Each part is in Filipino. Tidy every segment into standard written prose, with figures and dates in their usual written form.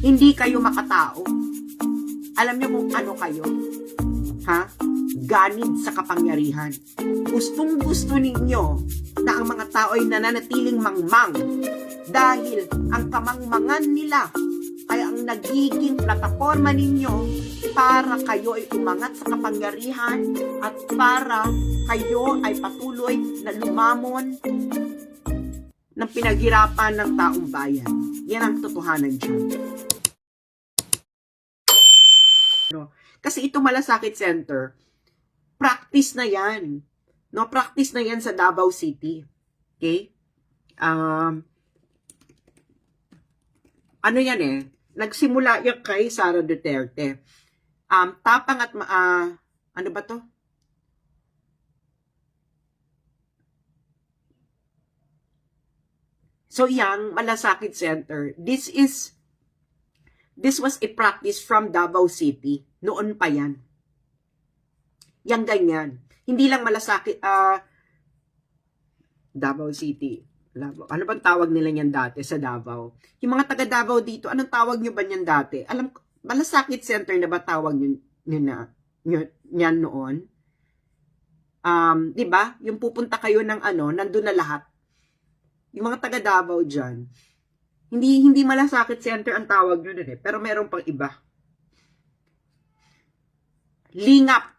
Hindi kayo makatao. Alam niyo kung ano kayo? Ha? Ganid sa kapangyarihan. Gustong-gusto ninyo na ang mga tao ay nananatiling mangmang dahil ang kamangmangan nila ay ang nagiging plataforma ninyo para kayo ay umangat sa kapangyarihan at para kayo ay patuloy na lumamon ng pinaghirapan ng taong bayan. Yan ang totohanan dyan. Kasi ito Malasakit Center, practice na yan. No, practice na yan sa Davao City. Okay? Ano yan eh? Nagsimula yan kay Sara Duterte. Tapang at ano ba to? So yang Malasakit Center, this was a practice from Davao City. Noon pa yan. Yang ganyan. Hindi lang Malasakit, Davao City. Ano bang tawag nila niyan dati sa Davao? Yung mga taga Davao dito, anong tawag nyo ba niyan dati? Alam ko, Malasakit Center na ba tawag niyan noon? Di ba? Yung pupunta kayo ng nandun na lahat. Yung mga taga Davao dyan, hindi Malasakit Center ang tawag nyo dun eh, pero meron pang iba. Lingap.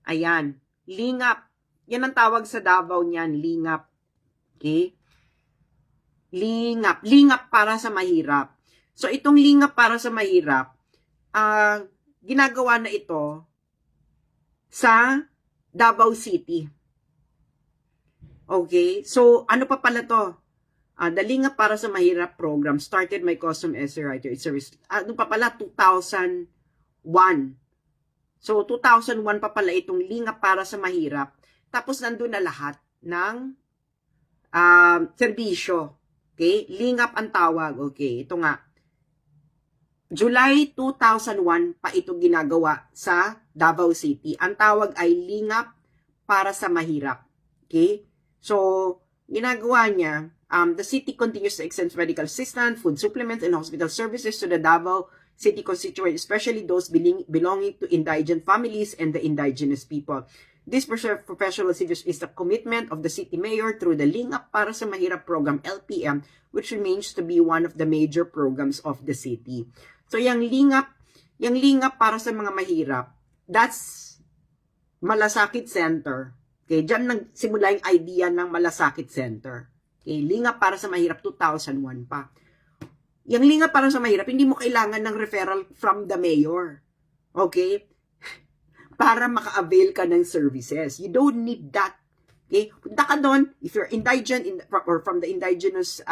Ayan. Lingap. Yan ang tawag sa Davao niyan, lingap. Okay? Lingap. Lingap para sa mahirap. So, itong lingap para sa mahirap, ginagawa na ito sa Davao City. Okay? So, ano pa pala to? The Lingap para sa Mahirap program started my custom essay writer. It's a ano pa pala? 2001. So, 2001 pa pala itong Lingap para sa Mahirap. Tapos, nandun na lahat ng serbisyo. Okay? Lingap ang tawag. Okay? Ito nga. July 2001 pa ito ginagawa sa Davao City. Ang tawag ay Lingap para sa Mahirap. Okay? So, ginagawa niya, the city continues to extend medical assistance, food supplements, and hospital services to the Davao City constituent, especially those belonging to indigent families and the indigenous people. This professional service is the commitment of the city mayor through the Lingap para sa Mahirap program, LPM, which remains to be one of the major programs of the city. So, yung Lingap para sa mga mahirap, that's Malasakit Center. Okay, diyan nagsimula yung idea ng Malasakit Center. Okay, Lingap para sa Mahirap 2001 pa. Yung Lingap para sa Mahirap, hindi mo kailangan ng referral from the mayor. Okay? Para maka-avail ka ng services. You don't need that. Okay? Punta ka doon, if you're indigent or from the indigenous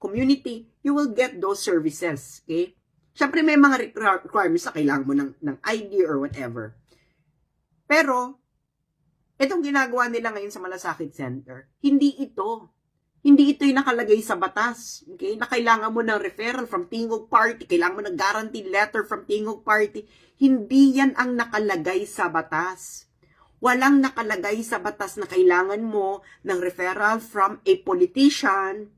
community, you will get those services. Okay? Siyempre may mga requirements na kailangan mo ng ID or whatever. Pero, itong ginagawa nila ngayon sa Malasakit Center, hindi ito yung nakalagay sa batas. Okay? Na kailangan mo ng referral from Tingog Party, kailangan mo ng guarantee letter from Tingog Party. Hindi yan ang nakalagay sa batas. Walang nakalagay sa batas na kailangan mo ng referral from a politician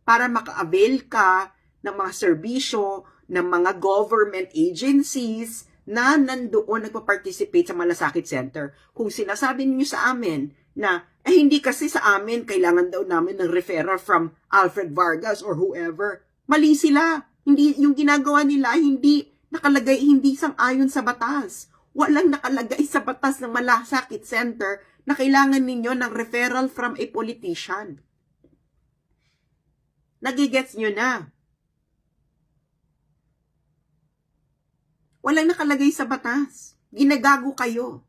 para maka-avail ka ng mga serbisyo ng mga government agencies na nandoon nagpa-participate sa Malasakit Center. Kung sinasabi niyo sa amin na, hindi kasi sa amin, kailangan daw namin ng referral from Alfred Vargas or whoever. Mali sila. Hindi, yung ginagawa nila, hindi nakalagay, hindi sang-ayon sa batas. Walang nakalagay sa batas ng Malasakit Center na kailangan ninyo ng referral from a politician. Nagigets nyo na. Walang nakalagay sa batas. Ginagago kayo.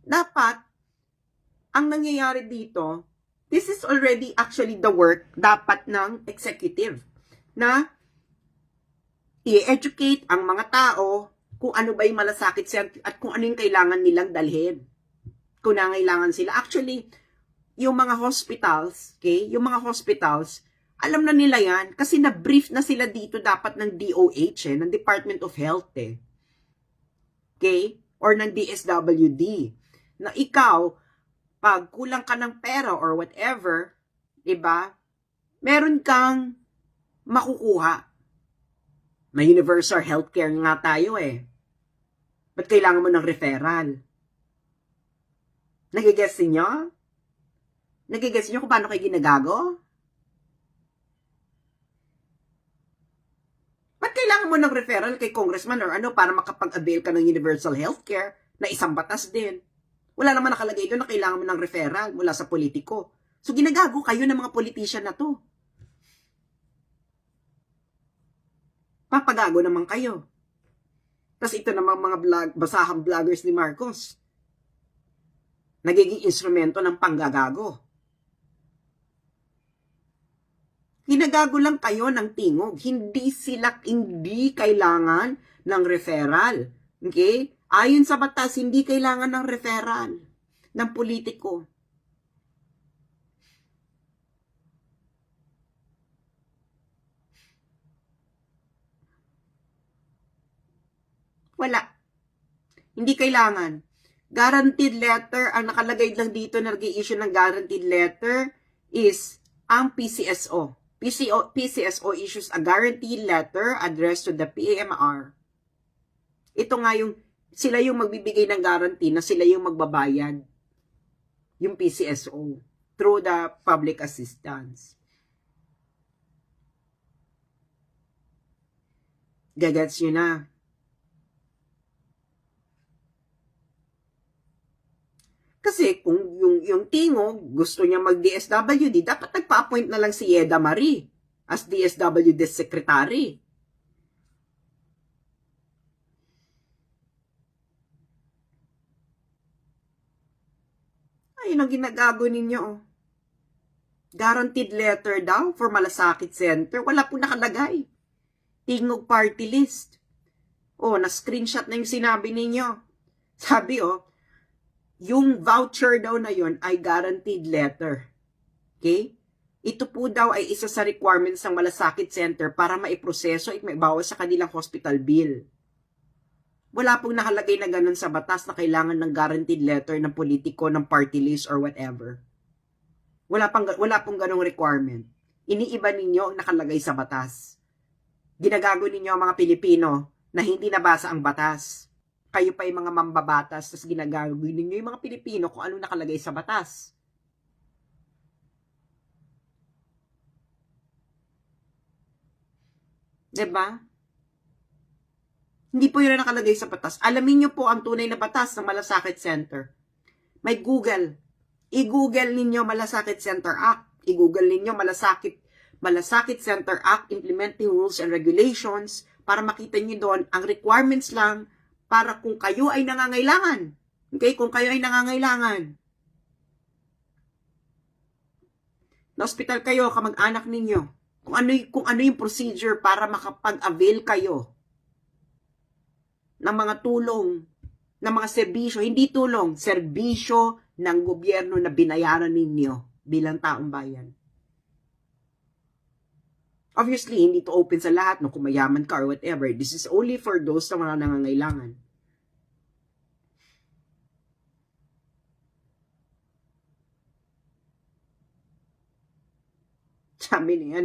Dapat, ang nangyayari dito, this is already actually the work dapat ng executive na i-educate ang mga tao kung ano ba yung Malasakit Center at kung ano yung kailangan nilang dalhin. Kung nangailangan sila. Actually, yung mga hospitals, okay, alam na nila yan kasi na-brief na sila dito dapat ng DOH, ng Department of Health, Okay? or ng DSWD na ikaw, pag kulang ka ng pera or whatever, diba, meron kang makukuha. May universal healthcare nga tayo eh. Ba't kailangan mo ng referral? Nagigets niyo? Nagigets niyo kung paano kayo ginagago? Ba't kailangan mo ng referral kay congressman or ano para makapag-avail ka ng universal healthcare na isang batas din? Wala naman nakalagay doon na kailangan mo ng referral mula sa politiko. So ginagago kayo ng mga politician na to. Papagago naman kayo. Tapos ito namang mga basahang vloggers ni Marcos. Nagiging instrumento ng panggagago. Ginagago lang kayo ng tingog. Hindi kailangan ng referral. Okay? Ayon sa batas, hindi kailangan ng referral ng politiko. Wala. Hindi kailangan. Guaranteed letter, ang nakalagay lang dito na nag-i-issue ng guaranteed letter is ang PCSO. PCSO issues a guaranteed letter addressed to the PAMR. Ito nga yung, sila yung magbibigay ng guarantee na sila yung magbabayad. Yung PCSO. Through the public assistance. Gagets nyo na. Kasi kung yung tingog gusto niya mag-DSWD, dapat nagpa-appoint na lang si Yeda Marie as DSWD secretary. Ayun ang ginagago ninyo. Guaranteed letter daw for Malasakit Center. Wala po nakalagay. Tingog party list. Na-screenshot na yung sinabi ninyo. Sabi yung voucher daw na yon ay guaranteed letter. Okay? Ito po daw ay isa sa requirements ng Malasakit Center para maiproseso at maibawas sa kanilang hospital bill. Wala pong nakalagay na ganun sa batas na kailangan ng guaranteed letter ng politiko, ng party list or whatever. Wala pong ganung requirement. Iniiba ninyo ang nakalagay sa batas. Ginagago ninyo ang mga Pilipino na hindi nabasa ang batas. Kayo pa yung mga mambabatas, tapos ginagagawin ninyo yung mga Pilipino kung ano nakalagay sa batas. Diba? Hindi po yun na nakalagay sa batas. Alamin nyo po ang tunay na batas ng Malasakit Center. May Google. I-Google ninyo Malasakit Center Act. I-Google ninyo Malasakit Center Act Implementing Rules and Regulations para makita nyo doon ang requirements lang para kung kayo ay nangangailangan. Okay? Kung kayo ay nangangailangan. Na-hospital kayo, kamag-anak ninyo. Kung ano yung procedure para makapag-avail kayo ng mga tulong, ng mga serbisyo, hindi tulong, serbisyo ng gobyerno na binayaran ninyo bilang taong bayan. Obviously, hindi to open sa lahat, no, kung mayaman ka or whatever. This is only for those na mga nangangailangan. Sabi ni,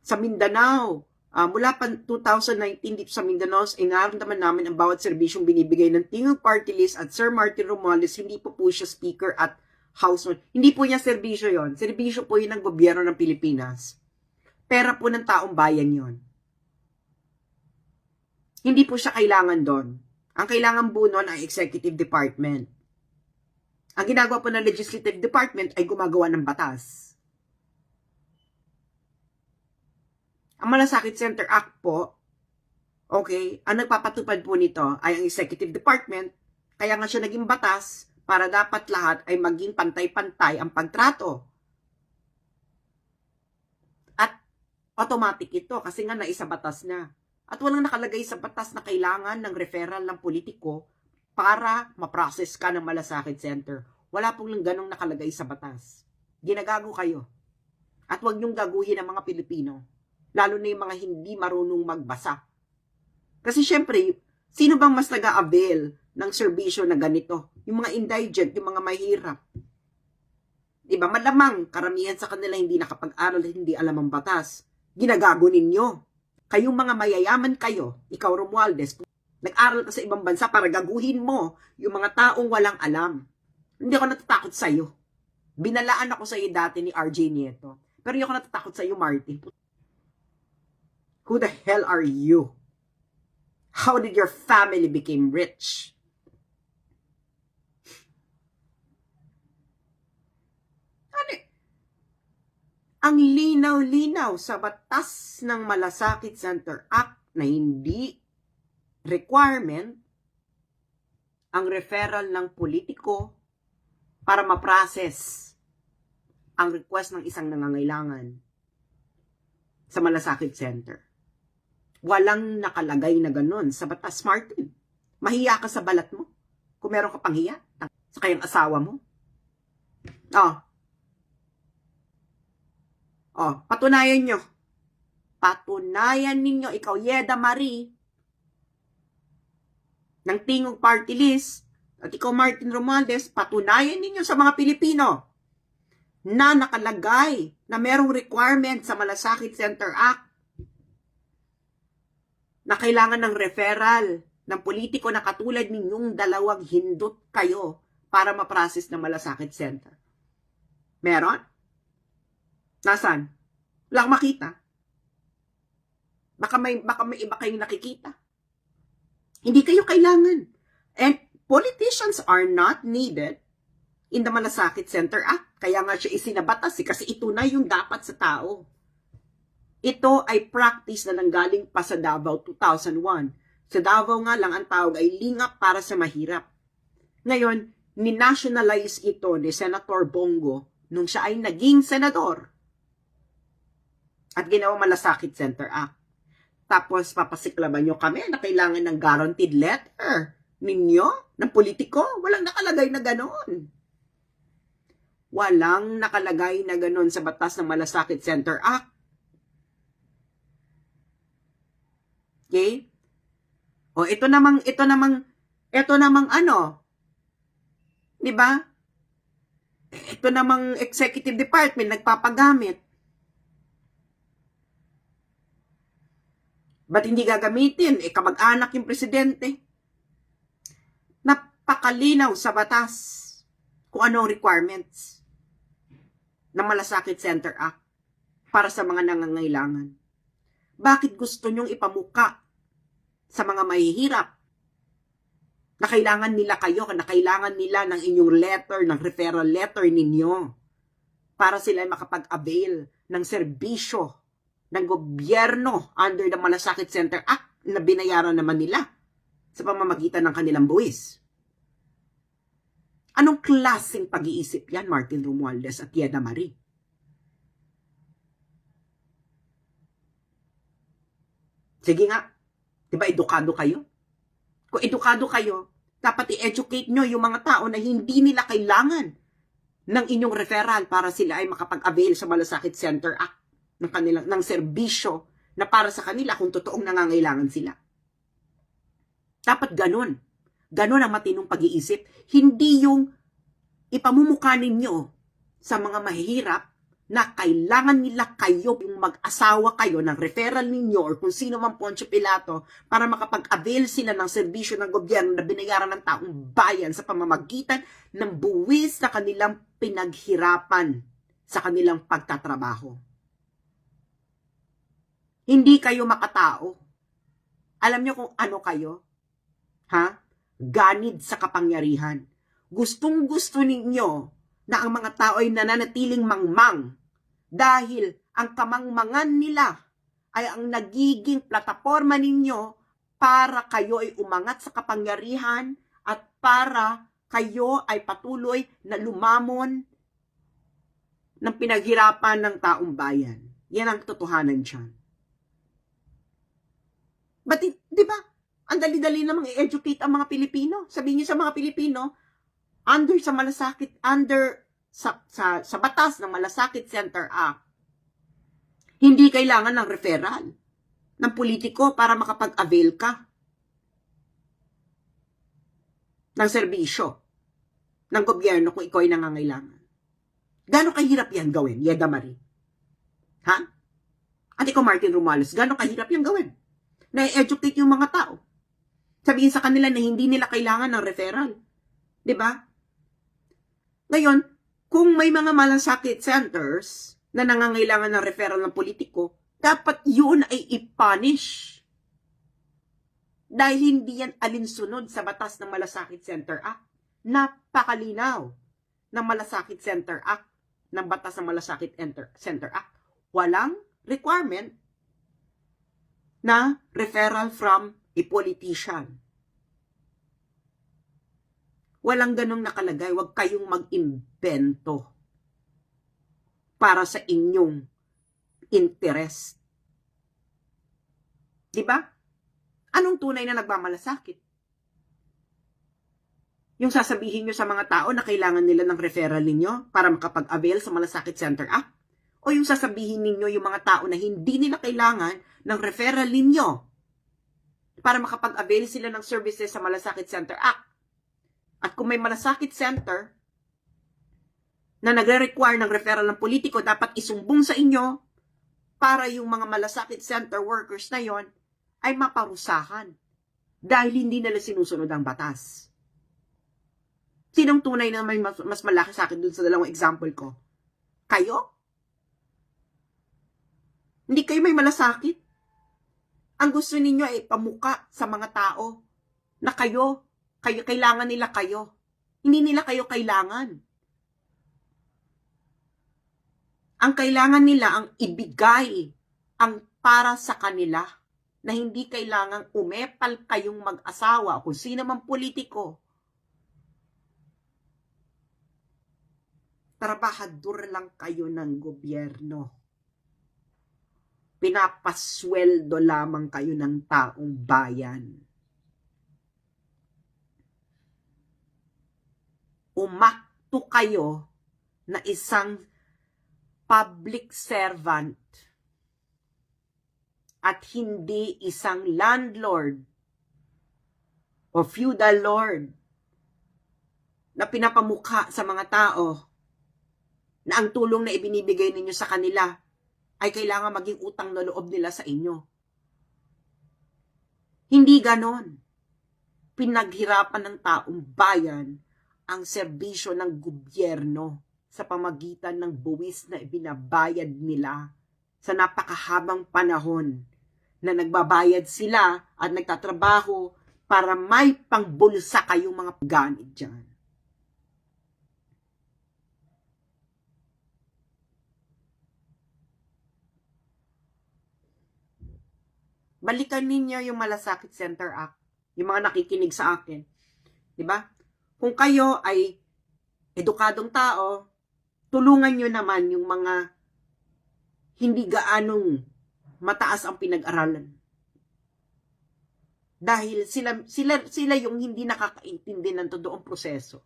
sa Mindanao, mula pa 2019 dito sa Mindanao, inaramdaman namin ang bawat serbisyong binibigay ng Tingog Party List at Sir Martin Romualdez, hindi po siya speaker at house. Hindi po niya serbisyo yon. Serbisyo po yun ng gobyerno ng Pilipinas. Pera po ng taong bayan yon. Hindi po siya kailangan doon. Ang kailangan po noon ay executive department. Ang ginagawa po ng legislative department ay gumagawa ng batas. Ang Malasakit Center Act po, okay, ang nagpapatupad po nito ay ang executive department, kaya nga siya naging batas para dapat lahat ay maging pantay-pantay ang pagtrato. At automatic ito kasi nga naisa batas na. At walang nakalagay sa batas na kailangan ng referral ng politiko para ma-process ka ng Malasakit Center. Wala pong ganong nakalagay sa batas. Ginagago kayo. At huwag niyong gaguhin ang mga Pilipino. Lalo na yung mga hindi marunong magbasa. Kasi syempre, Sino bang mas nag-a-avail ng serbisyo na ganito? Yung mga indigent, yung mga mahirap. Diba? Malamang karamihan sa kanila hindi nakapag-aral at hindi alam ang batas. Ginagago ninyo. Kayong mga mayayaman kayo, ikaw Romualdez, nag-aral ka sa ibang bansa para gaguhin mo yung mga taong walang alam. Hindi ako natatakot sa iyo. Binalaan ako sa iyo dati ni RJ Nieto. Pero hindi ako natatakot sa iyo, Martin. Who the hell are you? How did your family become rich? Ang linaw-linaw sa batas ng Malasakit Center Act na hindi requirement ang referral ng politiko para ma-process ang request ng isang nangangailangan sa Malasakit Center. Walang nakalagay na ganun sa batas, Martin. Mahiya ka sa balat mo kung meron ka pang hiya sa kayang asawa mo. Patunayan nyo. Patunayan ninyo, ikaw, Yeda Marie, ng Tingog Party List, at ikaw, Martin Romualdez, patunayan ninyo sa mga Pilipino na nakalagay na merong requirement sa Malasakit Center Act na kailangan ng referral ng politiko na katulad ninyong dalawang hindot kayo para ma-process ng Malasakit Center. Meron? Nasaan? Wala akong makita. Baka may iba kayong nakikita. Hindi kayo kailangan. And politicians are not needed in the Malasakit Center Act. Kaya nga siya isinabatas kasi ito na yung dapat sa tao. Ito ay practice na nanggaling pa sa Davao 2001. Sa Davao nga lang ang tawag ay lingap para sa mahirap. Ngayon, ni-nationalize ito ni Senator Bongo nung siya ay naging senador. At ginawa Malasakit Center Act. Tapos papasiklaban nyo kami na kailangan ng guaranteed letter ninyo, ng politiko. Walang nakalagay na ganon. Walang nakalagay na ganon sa batas ng Malasakit Center Act. Okay? O ito namang ano? 'Di ba? Ito namang executive department nagpapagamit. Ba't hindi gagamitin? Kamag-anak yung presidente. Napakalinaw sa batas kung ano ang requirements ng Malasakit Center Act para sa mga nangangailangan. Bakit gusto nyong ipamuka sa mga mahihirap na kailangan nila kayo, na kailangan nila ng inyong letter, ng referral letter ninyo para sila makapag-avail ng serbisyo ng gobyerno under the Malasakit Center Act na binayaran naman nila sa pamamagitan ng kanilang buwis. Anong klaseng pag-iisip yan, Martin Romualdez at Yeda Marie? Sige nga, di ba edukado kayo? Kung edukado kayo, dapat i-educate nyo yung mga tao na hindi nila kailangan ng inyong referral para sila ay makapag-avail sa Malasakit Center Act ng serbisyo na para sa kanila kung totoong nangangailangan sila. Dapat ganun. Ganun ang matinong pag-iisip. Hindi yung ipamumukha ninyo sa mga mahihirap na kailangan nila kayo, yung mag-asawa kayo ng referral ninyo or kung sino man Poncio Pilato para makapag-avail sila ng serbisyo ng gobyerno na binayaran ng taong bayan sa pamamagitan ng buwis na kanilang pinaghirapan sa kanilang pagtatrabaho. Hindi kayo makatao. Alam nyo kung ano kayo? Ganid sa kapangyarihan. Gustong-gusto ninyo na ang mga tao ay nananatiling mangmang dahil ang kamangmangan nila ay ang nagiging plataforma ninyo para kayo ay umangat sa kapangyarihan at para kayo ay patuloy na lumamon ng pinaghirapan ng taong bayan. Yan ang totohanan dyan. But, di ba, ang dali-dali namang i-educate ang mga Pilipino. Sabihin niyo sa mga Pilipino, sa batas ng Malasakit Center Act, hindi kailangan ng referral ng politiko para makapag-avail ka. ng serbisyo ng gobyerno kung ikaw ay nangangailangan. Gano'ng kahirap yan gawin, Yeda Marie? Ha? At ikaw, Martin Romualdez, gano'ng kahirap yan gawin? Na-educate yung mga tao. Sabihin sa kanila na hindi nila kailangan ng referral. Diba? Ngayon, kung may mga malasakit centers na nangangailangan ng referral ng politiko, dapat yun ay i-punish. Dahil hindi yan alinsunod sa batas ng Malasakit Center Act. Napakalinaw ng Malasakit Center Act, ng batas ng Malasakit Center Act. Walang requirement na referral from a politician. Walang ganong nakalagay. Huwag kayong mag-imbento para sa inyong interest. Diba? Anong tunay na nagmamalasakit? Yung sasabihin nyo sa mga tao na kailangan nila ng referral ninyo para makapag-avail sa Malasakit Center Act? O yung sasabihin ninyo yung mga tao na hindi nila kailangan ng referral ninyo para makapag-avail sila ng services sa Malasakit Center Act? At kung may Malasakit Center na nagre-require ng referral ng politiko, dapat isumbong sa inyo para yung mga Malasakit Center workers na yon ay maparusahan dahil hindi nila sinusunod ang batas. Sinong tunay na may mas malaki sa akin dun sa dalawang example ko? Kayo? Hindi kayo may malasakit. Ang gusto ninyo ay pamuka sa mga tao na kayo kailangan nila kayo. Hindi nila kayo kailangan. Ang kailangan nila ang ibigay ang para sa kanila na hindi kailangang umepal kayong mag-asawa o kung sino man politiko. Trabahador lang kayo ng gobyerno. Pinapasweldo lamang kayo ng taong bayan. Umakto kayo na isang public servant at hindi isang landlord o feudal lord na pinapamukha sa mga tao na ang tulong na ibinibigay ninyo sa kanila ay kailangan maging utang na loob nila sa inyo. Hindi ganon. Pinaghirapan ng taong bayan ang serbisyo ng gobyerno sa pamagitan ng buwis na ibinabayad nila sa napakahabang panahon na nagbabayad sila at nagtatrabaho para may pangbulsa kayong mga gamit dyan. Balikan ninyo yung Malasakit Center Act, yung mga nakikinig sa akin. Diba? Kung kayo ay edukadong tao, tulungan nyo naman yung mga hindi gaanong mataas ang pinag-aralan. Dahil sila yung hindi nakakaintindi ng totoong proseso.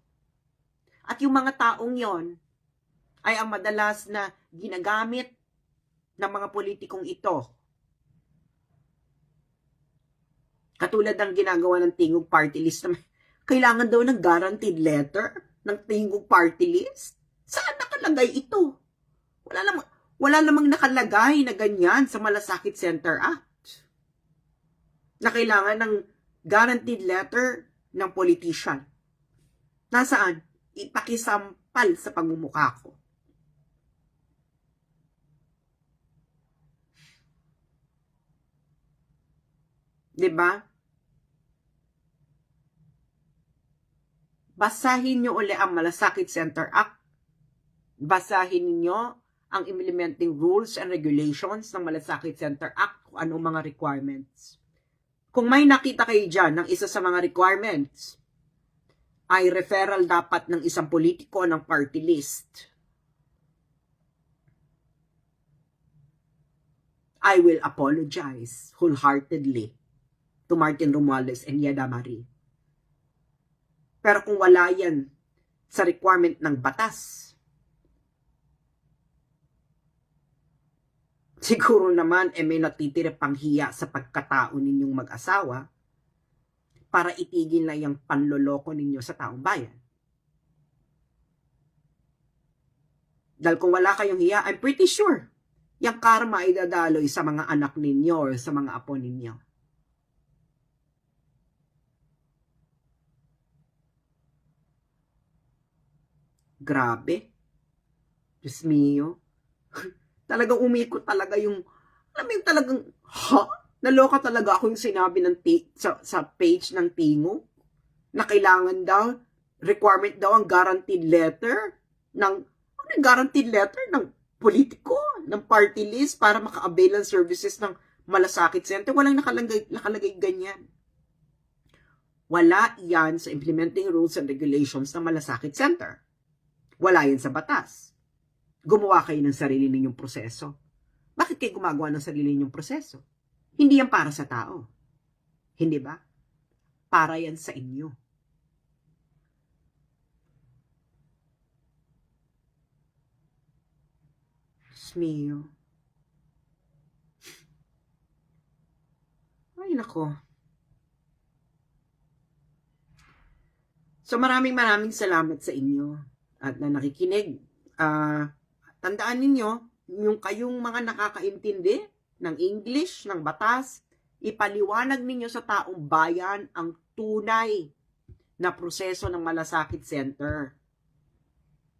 At yung mga taong yon ay ang madalas na ginagamit ng mga politikong ito. Katulad ng ginagawa ng Tingog Party List na kailangan daw ng guaranteed letter ng Tingog Party List. Saan nakalagay ito? Wala namang nakalagay na ganyan sa Malasakit Center Act. Na kailangan ng guaranteed letter ng politician. Nasaan? Ipakisampal sa pagmumukha ko. Diba? Basahin nyo uli ang Malasakit Center Act. Basahin niyo ang implementing rules and regulations ng Malasakit Center Act kung anong mga requirements. Kung may nakita kayo dyan ng isa sa mga requirements, ay referral dapat ng isang politiko ng party list. I will apologize wholeheartedly to Martin Romualdez and Yeda Marie. Pero kung wala yan sa requirement ng batas, siguro naman may natitira pang hiya sa pagkatao ninyong mag-asawa para itigil na yung panloloko ninyo sa taong bayan. Dahil kung wala kayong hiya, I'm pretty sure, yung karma ay dadaloy sa mga anak ninyo or sa mga apo ninyo. Grabe. Diyos mio. Talagang umikot talaga yung, alam mo yung talagang, naloka talaga ako yung sinabi ng sa page ng Tingo na kailangan daw, requirement daw ang guaranteed letter ng, guaranteed letter ng politiko, ng party list para maka-avail ng services ng malasakit center. Walang nakalagay ganyan. Wala yan sa implementing rules and regulations ng malasakit center. Wala yan sa batas. Gumawa kayo ng sarili ninyong proseso. Bakit kayo gumagawa ng sarili ninyong proseso? Hindi yan para sa tao. Hindi ba? Para yan sa inyo. Diyos mio. Ay, nako. So, maraming salamat sa inyo at na nakikinig. Tandaan ninyo, yung kayong mga nakakaintindi ng English, ng batas, ipaliwanag ninyo sa taong bayan ang tunay na proseso ng Malasakit Center.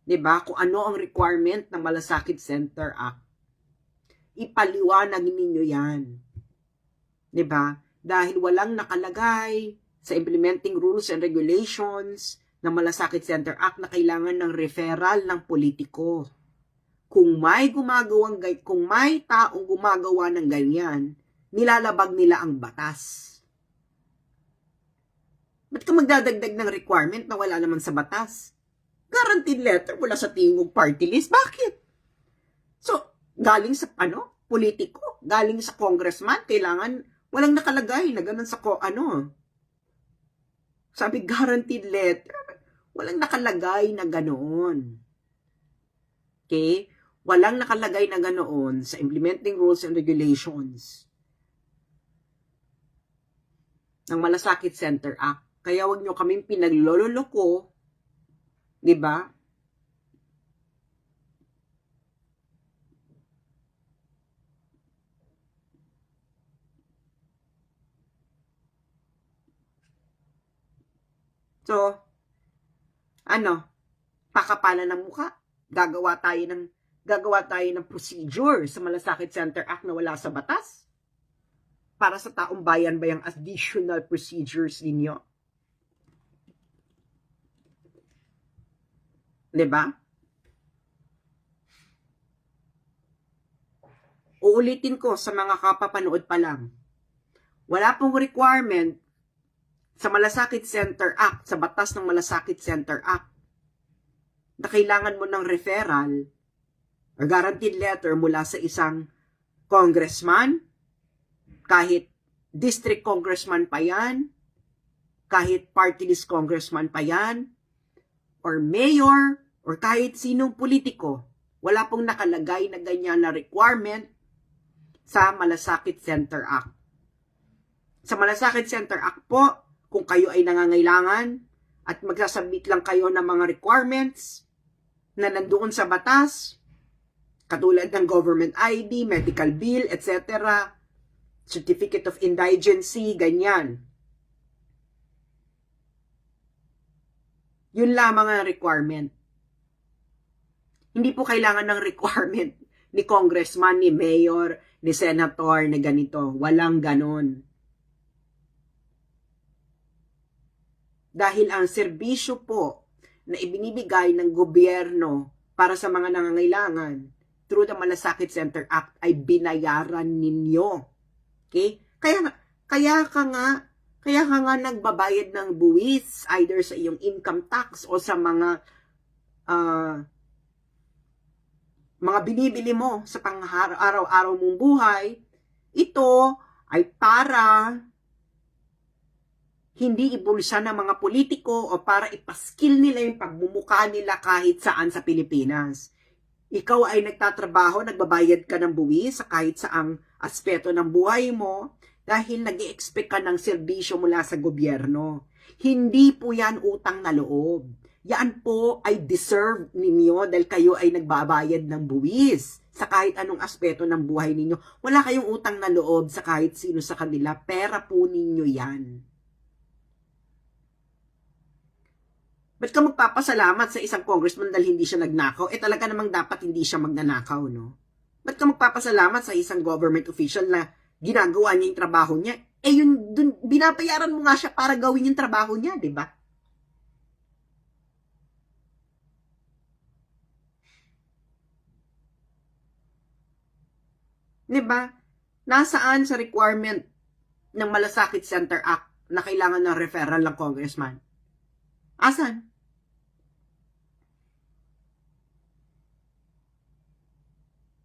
'Di ba? Kung ano ang requirement ng Malasakit Center Act. Ipaliwanag ninyo 'yan. 'Di ba? Dahil walang nakalagay sa implementing rules and regulations ng Malasakit Center Act na kailangan ng referral ng politiko. Kung may taong gumagawa ng ganyan, nilalabag nila ang batas. Ba't ka magdadagdag ng requirement na wala naman sa batas? Guaranteed letter mula sa tingog party list. Bakit? So, galing sa politiko, galing sa congressman, kailangan walang nakalagay na ganun sa sabi guaranteed letter, walang nakalagay na ganoon. Okay? Walang nakalagay na ganoon sa implementing rules and regulations ng Malasakit Center Act. Kaya wag nyo kaming pinaglololoko, di ba? So, pakapalan ng mukha. Gagawa tayo ng procedure sa Malasakit Center Act na wala sa batas. Para sa taong bayan ba yung additional procedures ninyo? Diba? Uulitin ko sa mga kapapanood pa lang. Wala pong requirement sa Malasakit Center Act, sa batas ng Malasakit Center Act, na kailangan mo ng referral or guaranteed letter mula sa isang congressman, kahit district congressman pa yan, kahit party list congressman pa yan, or mayor, or kahit sinong politiko. Wala pong nakalagay na ganyan na requirement sa Malasakit Center Act. Sa Malasakit Center Act po, kung kayo ay nangangailangan at magsasubmit lang kayo ng mga requirements na nandoon sa batas, katulad ng government ID, medical bill, etc., certificate of indigency, ganyan. Yun lamang ang requirement. Hindi po kailangan ng requirement ni congressman, ni mayor, ni senator, na ganito. Walang ganon. Dahil ang serbisyo po na ibinibigay ng gobyerno para sa mga nangangailangan through the Malasakit Center Act ay binayaran ninyo. Okay? Kaya ka nga nagbabayad ng buwis either sa iyong income tax o sa mga binibili mo sa pang-araw-araw mong buhay. Ito ay para hindi ibulsa ng mga politiko o para ipaskil nila yung pagmumukha nila kahit saan sa Pilipinas. Ikaw ay nagtatrabaho, nagbabayad ka ng buwis sa kahit saang aspeto ng buhay mo, dahil nag-i-expect ka ng serbisyo mula sa gobyerno. Hindi po yan utang na loob. Yan po ay deserve ninyo dahil kayo ay nagbabayad ng buwis sa kahit anong aspeto ng buhay ninyo. Wala kayong utang na loob sa kahit sino sa kanila. Pera po ninyo yan. Ba't ka magpapasalamat sa isang congressman dahil hindi siya nagnakaw? Talaga namang dapat hindi siya magnanakaw, no? Ba't ka magpapasalamat sa isang government official na ginagawa niya yung trabaho niya? Yun, dun, binabayaran mo nga siya para gawin yung trabaho niya, di ba? Di ba? Nasaan sa requirement ng Malasakit Center Act na kailangan ng referral ng congressman? Asan?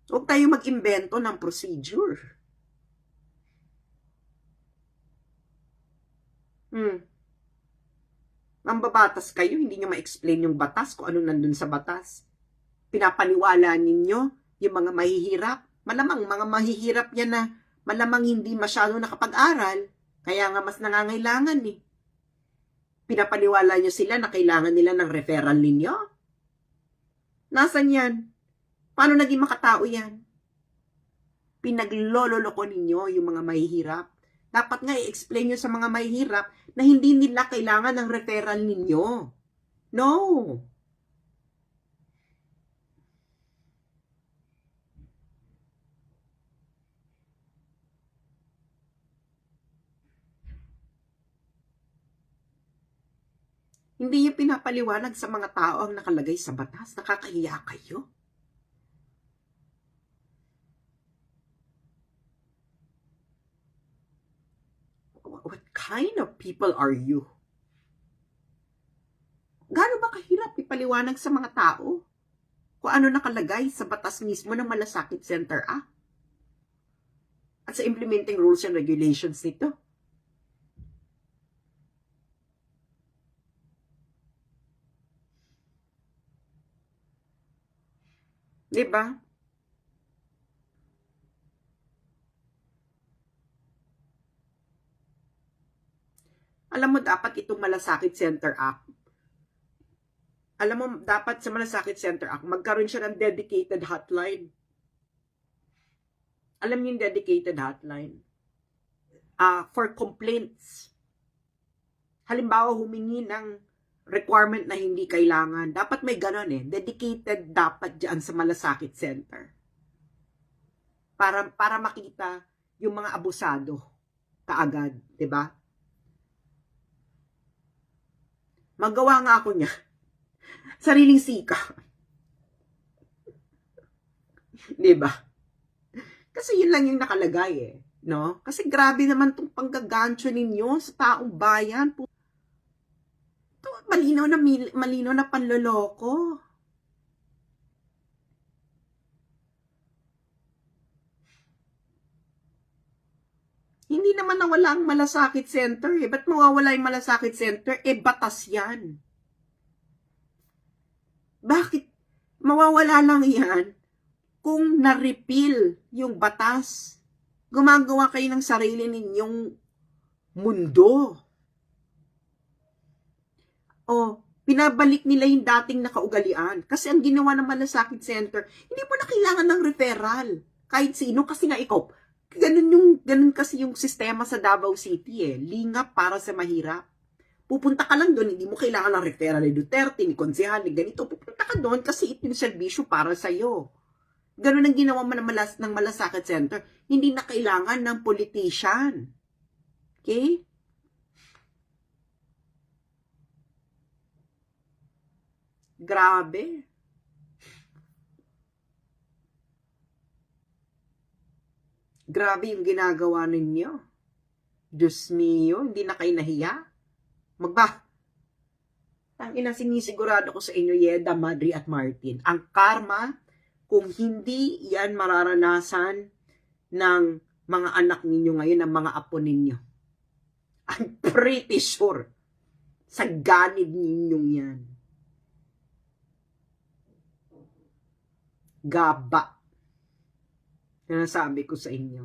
Huwag tayo mag-imbento ng procedure. Mambabatas kayo, hindi nyo ma-explain yung batas, kung anong nandun sa batas. Pinapaniwala ninyo yung mga mahihirap. Malamang mga mahihirap yan na malamang hindi masyado nakapag-aral, kaya nga mas nangangailangan eh. Pinapaniwala nyo sila na kailangan nila ng referral ninyo? Nasaan yan? Paano naging makatao yan? Pinaglololoko ninyo yung mga mahihirap. Dapat nga i-explain nyo sa mga mahihirap na hindi nila kailangan ng referral ninyo. No. Hindi yung pinapaliwanag sa mga tao ang nakalagay sa batas. Nakakahiya kayo. What kind of people are you? Gaano ba kahirap ipaliwanag sa mga tao kung ano nakalagay sa batas mismo ng Malasakit Center Act at sa implementing rules and regulations nito? Diba? Alam mo, dapat itong Malasakit Center Act, alam mo, dapat sa Malasakit Center Act, magkaroon siya ng dedicated hotline. Alam niyo yung dedicated hotline? For complaints. Halimbawa, humingi ng requirement na hindi kailangan. Dapat may ganon eh. Dedicated dapat dyan sa Malasakit Center. Para makita yung mga abusado kaagad, 'di ba? Magawa nga ako niya. Sariling sika. 'Di ba? Kasi yun lang yung nakalagay eh, no? Kasi grabe naman tong panggagancho ninyo sa taong bayan. Ito, malinaw na panloloko. Hindi naman nawala ang Malasakit Center eh. Ba't mawawala yung Malasakit Center? Batas yan. Bakit mawawala lang yan kung na-repeal yung batas? Gumagawa kayo ng sarili ninyong mundo. Pinabalik nila yung dating nakaugalian. Kasi ang ginawa ng Malasakit Center, hindi mo na kailangan ng referral. Kahit sino, kasi nga ikaw, ganun kasi yung sistema sa Davao City eh. Lingap para sa mahirap. Pupunta ka lang doon, hindi mo kailangan ng referral ni Duterte, ni Konsehal, ni ganito. Pupunta ka doon kasi ito yung serbisyo para sa'yo. Ganun ang ginawa mo ng Malasakit Center. Hindi na kailangan ng politician. Okay? Grabe. Grabe yung ginagawa ninyo. Diyos mio, hindi na kayo nahiya? Tangina, sinisigurado ko sa inyo, Yeda, Madri at Martin. Ang karma, kung hindi yan mararanasan ng mga anak ninyo ngayon, ng mga apo ninyo. I'm pretty sure sa ganid ninyong yan. Gaba. Sinasabi ko sa inyo.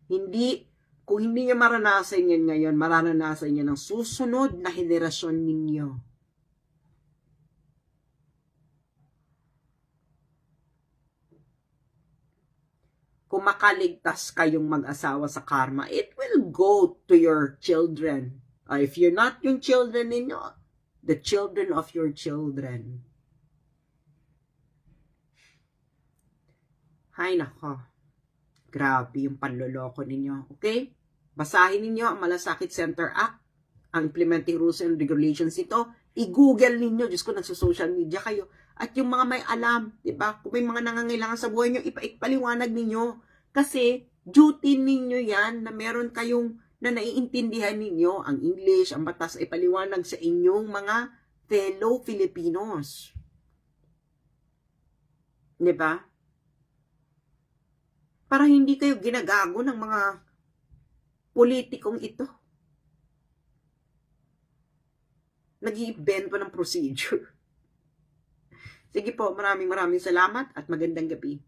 Hindi, Kung hindi niyo maranasan yan ngayon, mararanasan niyo ng susunod na henerasyon ninyo. Kung makaligtas kayong mag-asawa sa karma, it will go to your children. If you're not yung children ninyo, the children of your children. Hay nako. Grabe yung panloloko ninyo. Okay? Basahin ninyo ang Malasakit Center Act, ang Implementing Rules and Regulations ito. I-google ninyo. Diyos ko, nagsa-social media kayo. At yung mga may alam, di ba? Kung may mga nangangailangan sa buhay nyo, ipaliwanag ninyo. Kasi, duty ninyo yan na meron kayong na naiintindihan ninyo ang English, ang batas, ipaliwanag sa inyong mga fellow Filipinos. Di ba? Para hindi kayo ginagago ng mga politikong ito. Nag-i-invento ng procedure. Sige po, maraming salamat at magandang gabi.